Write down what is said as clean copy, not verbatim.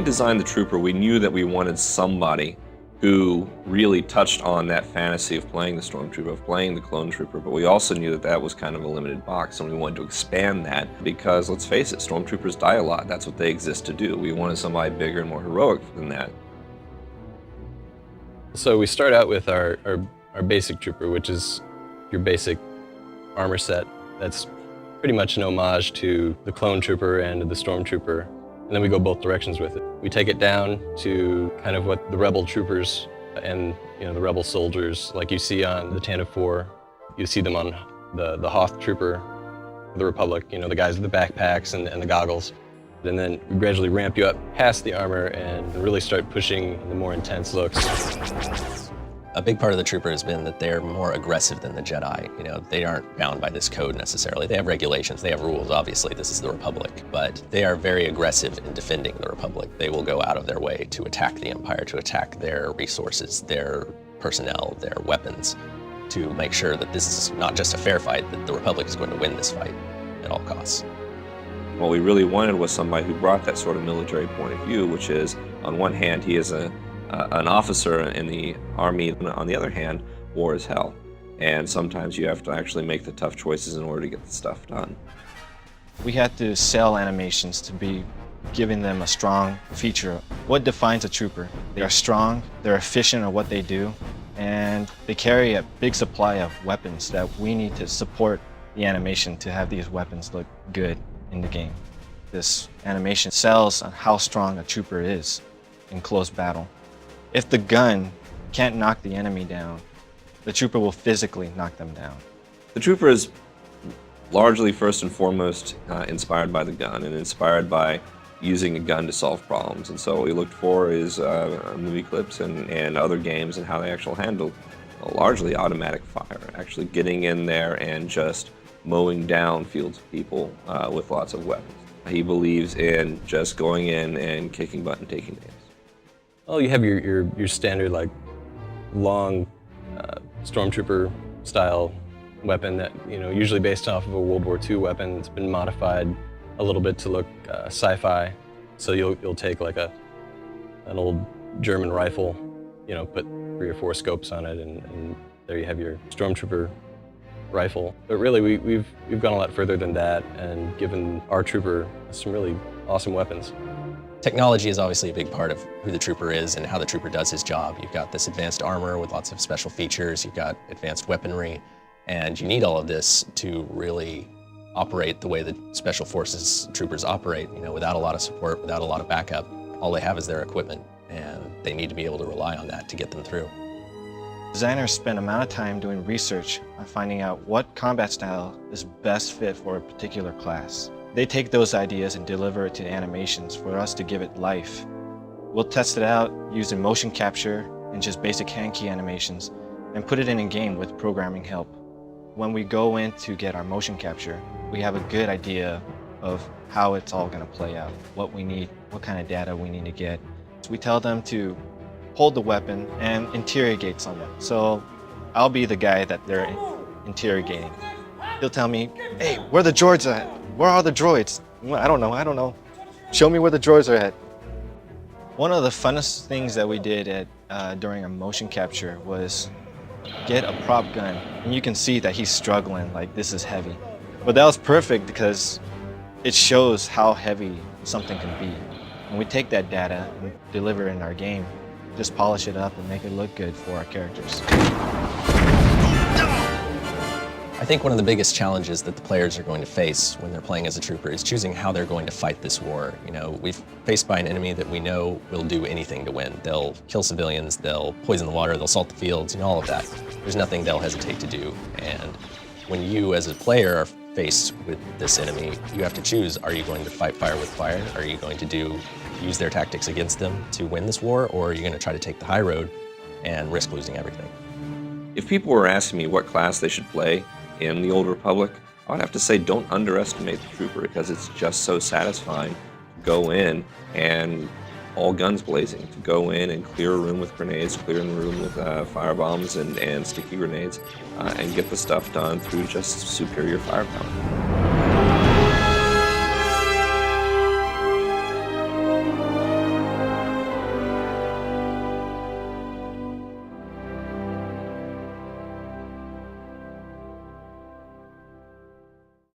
designed the Trooper, we knew that we wanted somebody who really touched on that fantasy of playing the Stormtrooper, of playing the Clone Trooper, but we also knew that that was kind of a limited box, and we wanted to expand that because, let's face it, Stormtroopers die a lot. That's what they exist to do. We wanted somebody bigger and more heroic than that. So we start out with our basic Trooper, which is your basic armor set. That's pretty much an homage to the Clone Trooper and the Stormtrooper. And then we go both directions with it. We take it down to kind of what the Rebel troopers and the Rebel soldiers, like you see on the Tantive 4, you see them on the Hoth Trooper, the Republic, the guys with the backpacks and the goggles. And then we gradually ramp you up past the armor and really start pushing the more intense looks. A big part of the Trooper has been that they're more aggressive than the Jedi. They aren't bound by this code necessarily. They have regulations, they have rules, obviously. This is the Republic, but they are very aggressive in defending the Republic. They will go out of their way to attack the Empire, to attack their resources, their personnel, their weapons, to make sure that this is not just a fair fight, that the Republic is going to win this fight at all costs. What we really wanted was somebody who brought that sort of military point of view, which is, on one hand, he is an officer in the Army, and on the other hand, war is hell. And sometimes you have to actually make the tough choices in order to get the stuff done. We had to sell animations to be giving them a strong feature. What defines a trooper? They are strong, they're efficient at what they do, and they carry a big supply of weapons that we need to support the animation to have these weapons look good in the game. This animation sells on how strong a trooper is in close battle. If the gun can't knock the enemy down, the Trooper will physically knock them down. The Trooper is largely, first and foremost, inspired by the gun and inspired by using a gun to solve problems. And so what we looked for is movie clips and other games and how they actually handle largely automatic fire, actually getting in there and just mowing down fields of people with lots of weapons. He believes in just going in and kicking butt and taking names. Well, you have your standard long Stormtrooper style weapon that usually based off of a World War II weapon. It's been modified a little bit to look sci-fi. So you'll take an old German rifle, put 3 or 4 scopes on it, and there you have your Stormtrooper rifle. But really, we've gone a lot further than that and given our Trooper some really awesome weapons. Technology is obviously a big part of who the Trooper is and how the Trooper does his job. You've got this advanced armor with lots of special features, you've got advanced weaponry, and you need all of this to really operate the way that Special Forces troopers operate. Without a lot of support, without a lot of backup, all they have is their equipment, and they need to be able to rely on that to get them through. Designers spend a amount of time doing research on finding out what combat style is best fit for a particular class. They take those ideas and deliver it to animations for us to give it life. We'll test it out using motion capture and just basic hand key animations and put it in a game with programming help. When we go in to get our motion capture, we have a good idea of how it's all going to play out, what we need, what kind of data we need to get. So we tell them to hold the weapon and interrogate someone. So I'll be the guy that they're interrogating. He'll tell me, hey, where are the droids at? Where are the droids? I don't know. Show me where the droids are at. One of the funnest things that we did during a motion capture was get a prop gun. And you can see that he's struggling, this is heavy. But that was perfect because it shows how heavy something can be. And we take that data and deliver it in our game, just polish it up and make it look good for our characters. I think one of the biggest challenges that the players are going to face when they're playing as a Trooper is choosing how they're going to fight this war. We've faced by an enemy that we know will do anything to win. They'll kill civilians, they'll poison the water, they'll salt the fields, all of that. There's nothing they'll hesitate to do. And when you as a player are faced with this enemy, you have to choose, are you going to fight fire with fire? Are you going to use their tactics against them to win this war? Or are you going to try to take the high road and risk losing everything? If people were asking me what class they should play in the Old Republic, I would have to say don't underestimate the Trooper, because it's just so satisfying to go in and all guns blazing, to go in and clear a room with grenades, clear the room with fire bombs and sticky grenades, and get the stuff done through just superior firepower.